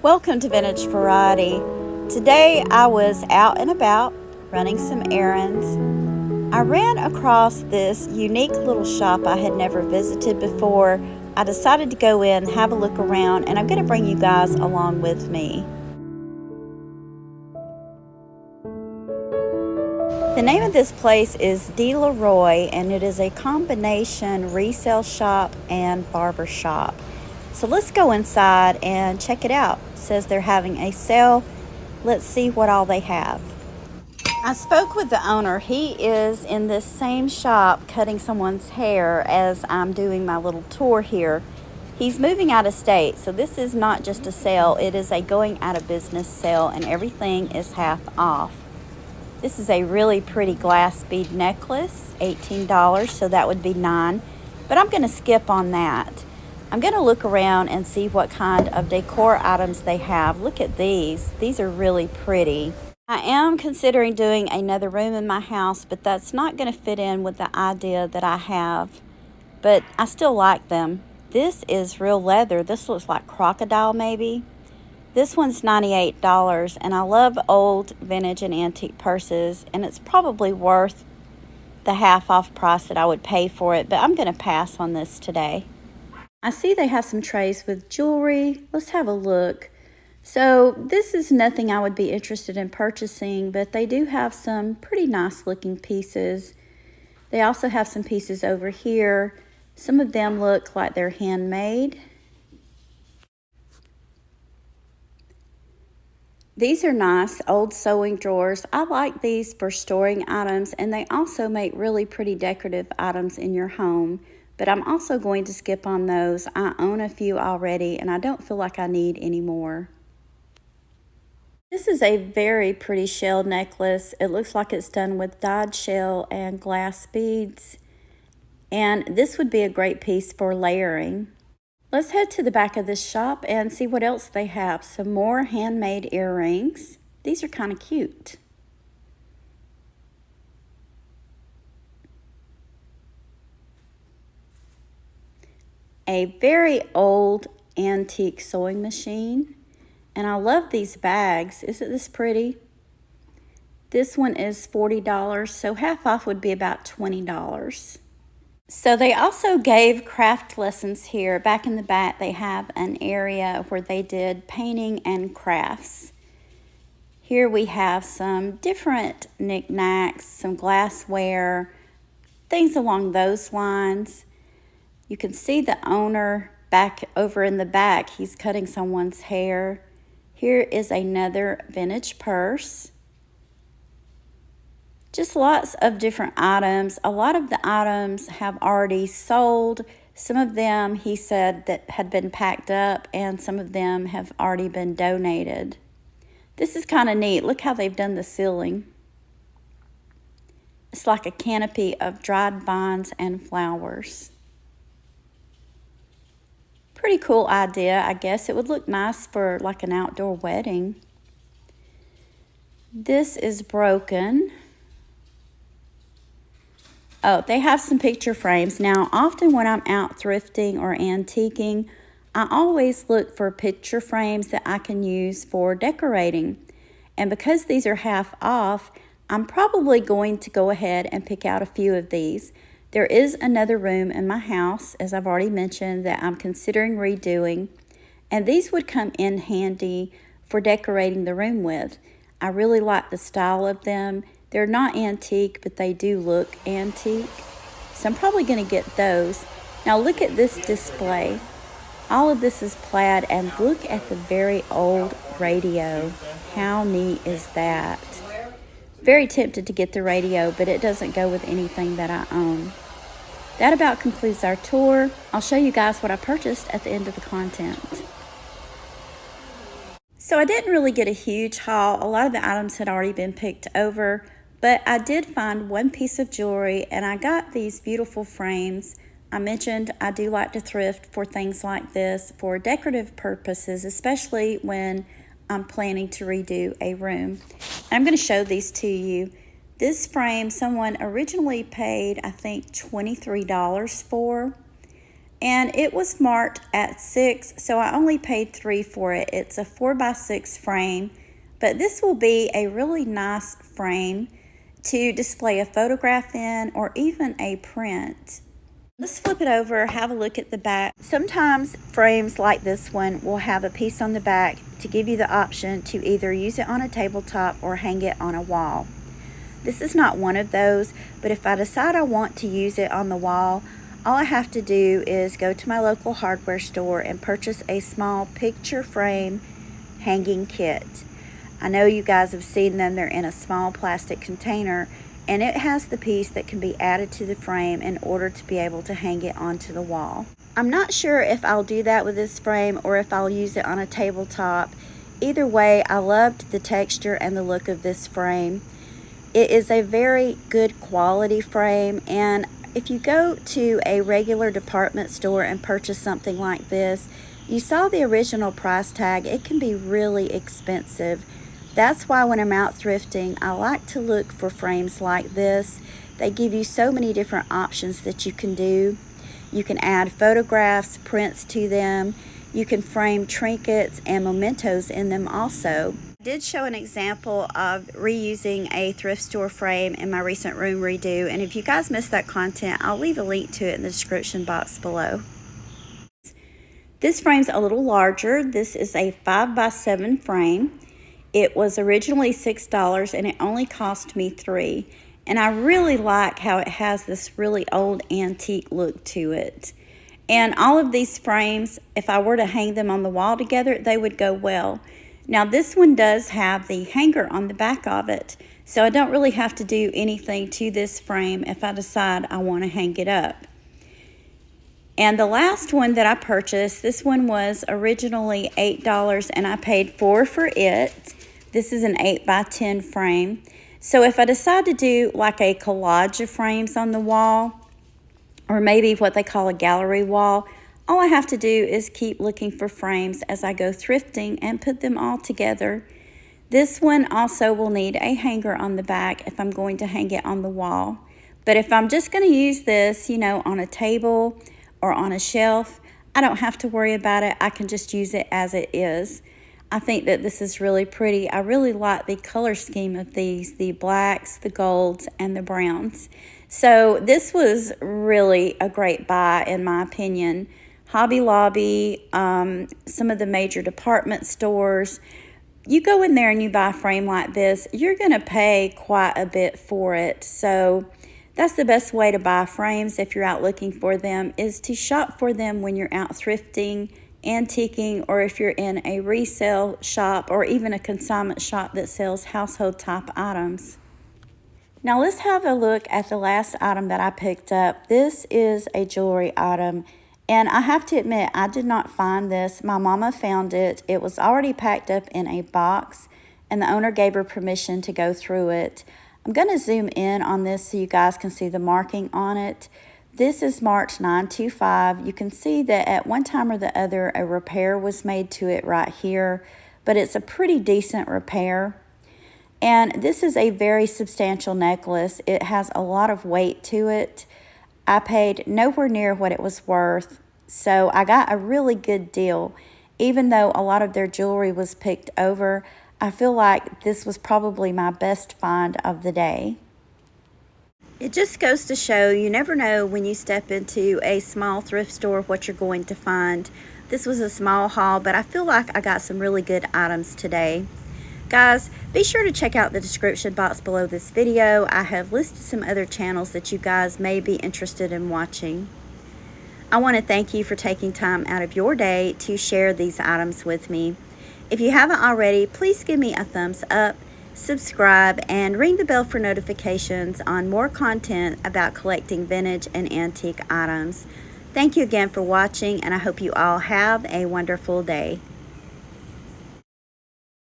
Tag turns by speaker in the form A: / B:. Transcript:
A: Welcome to Vintage Variety. Today I was out and about running some errands. I ran across this unique little shop I had never visited before. I decided to go in, have a look around, and I'm going to bring you guys along with me. The name of this place is Leroy, and it is a combination resale shop and barber shop. So let's go inside and check it out. It says they're having a sale. Let's see what all they have. I spoke with the owner. He is in this same shop cutting someone's hair as I'm doing my little tour here. He's moving out of state, so this is not just a sale, it is a going out of business sale, and everything is half off. This is a really pretty glass bead necklace, $18, so that would be $9, but I'm going to skip on that. I'm going to look around and see what kind of decor items they have. Look at these. These are really pretty. I am considering doing another room in my house, but that's not going to fit in with the idea that I have, but I still like them. This is real leather. This looks like crocodile maybe. This one's $98, and I love old vintage and antique purses, and it's probably worth the half off price that I would pay for it, but I'm going to pass on this today. I see they have some trays with jewelry. Let's have a look. So this is nothing I would be interested in purchasing, but they do have some pretty nice looking pieces. They also have some pieces over here. Some of them look like they're handmade. These are nice old sewing drawers. I like these for storing items, and they also make really pretty decorative items in your home. But I'm also going to skip on those. I own a few already, and I don't feel like I need any more. This is a very pretty shell necklace. It looks like it's done with dyed shell and glass beads. And this would be a great piece for layering. Let's head to the back of this shop and see what else they have. Some more handmade earrings. These are kind of cute. A very old antique sewing machine. And I love these bags. Isn't this pretty? This one is $40, so half off would be about $20. So they also gave craft lessons here. Back in the back, they have an area where they did painting and crafts. Here we have some different knickknacks, some glassware, things along those lines. You can see the owner back over in the back. He's cutting someone's hair. Here is another vintage purse. Just lots of different items. A lot of the items have already sold. Some of them, he said, that had been packed up, and some of them have already been donated. This is kind of neat. Look how they've done the ceiling. It's like a canopy of dried vines and flowers. Pretty cool idea, I guess. It would look nice for like an outdoor wedding. This is broken. Oh, they have some picture frames. Now, often when I'm out thrifting or antiquing, I always look for picture frames that I can use for decorating. And because these are half off, I'm probably going to go ahead and pick out a few of these. There is another room in my house, as I've already mentioned, that I'm considering redoing. And these would come in handy for decorating the room with. I really like the style of them. They're not antique, but they do look antique. So I'm probably going to get those. Now look at this display. All of this is plaid, and look at the very old radio. How neat is that? Very tempted to get the radio, but it doesn't go with anything that I own. That about concludes our tour. I'll show you guys what I purchased at the end of the content. So I didn't really get a huge haul. A lot of the items had already been picked over, but I did find one piece of jewelry, and I got these beautiful frames. I mentioned I do like to thrift for things like this for decorative purposes, especially when I'm planning to redo a room. I'm going to show these to you. This frame someone originally paid, I think, $23 for. and it was marked at $6, so I only paid $3 for it. It's a 4x6 frame, but this will be a really nice frame to display a photograph in or even a print. Let's flip it over, have a look at the back. Sometimes frames like this one will have a piece on the back to give you the option to either use it on a tabletop or hang it on a wall. This is not one of those, but if I decide I want to use it on the wall, all I have to do is go to my local hardware store and purchase a small picture frame hanging kit. I know you guys have seen them. They're in a small plastic container, and it has the piece that can be added to the frame in order to be able to hang it onto the wall. I'm not sure if I'll do that with this frame or if I'll use it on a tabletop. Either way, I loved the texture and the look of this frame. It is a very good quality frame, and if you go to a regular department store and purchase something like this, you saw the original price tag. It can be really expensive. That's why when I'm out thrifting, I like to look for frames like this. They give you so many different options that you can do. You can add photographs, prints to them. You can frame trinkets and mementos in them also. I did show an example of reusing a thrift store frame in my recent room redo, and if you guys missed that content, I'll leave a link to it in the description box below. This frame's a little larger. This is a 5x7 frame. It was originally $6 and it only cost me $3. And I really like how it has this really old antique look to it. And all of these frames, if I were to hang them on the wall together, they would go well. Now this one does have the hanger on the back of it, so I don't really have to do anything to this frame if I decide I want to hang it up. And the last one that I purchased, this one was originally $8 and I paid $4 for it. This is an 8x10 frame. So if I decide to do like a collage of frames on the wall, or maybe what they call a gallery wall, all I have to do is keep looking for frames as I go thrifting and put them all together. This one also will need a hanger on the back if I'm going to hang it on the wall. But if I'm just going to use this, you know, on a table or on a shelf, I don't have to worry about it. I can just use it as it is. I think that this is really pretty. I really like the color scheme of these, the blacks, the golds, and the browns. So this was really a great buy in my opinion. Hobby Lobby, some of the major department stores. You go in there and you buy a frame like this, you're going to pay quite a bit for it. So that's the best way to buy frames if you're out looking for them, is to shop for them when you're out thrifting, antiquing, or if you're in a resale shop or even a consignment shop that sells household type items. Now let's have a look at the last item that I picked up. This is a jewelry item, and I have to admit, I did not find this. My mama found it. It was already packed up in a box, and the owner gave her permission to go through it. I'm going to zoom in on this so you guys can see the marking on it. This is marked 925. You can see that at one time or the other, a repair was made to it right here, but it's a pretty decent repair. And this is a very substantial necklace. It has a lot of weight to it. I paid nowhere near what it was worth, so I got a really good deal. Even though a lot of their jewelry was picked over, I feel like this was probably my best find of the day. It just goes to show you never know when you step into a small thrift store what you're going to find. This was a small haul, but I feel like I got some really good items today. Guys, be sure to check out the description box below this video. I have listed some other channels that you guys may be interested in watching. I want to thank you for taking time out of your day to share these items with me. If you haven't already, please give me a thumbs up, subscribe, and ring the bell for notifications on more content about collecting vintage and antique items. Thank you again for watching, and I hope you all have a wonderful day.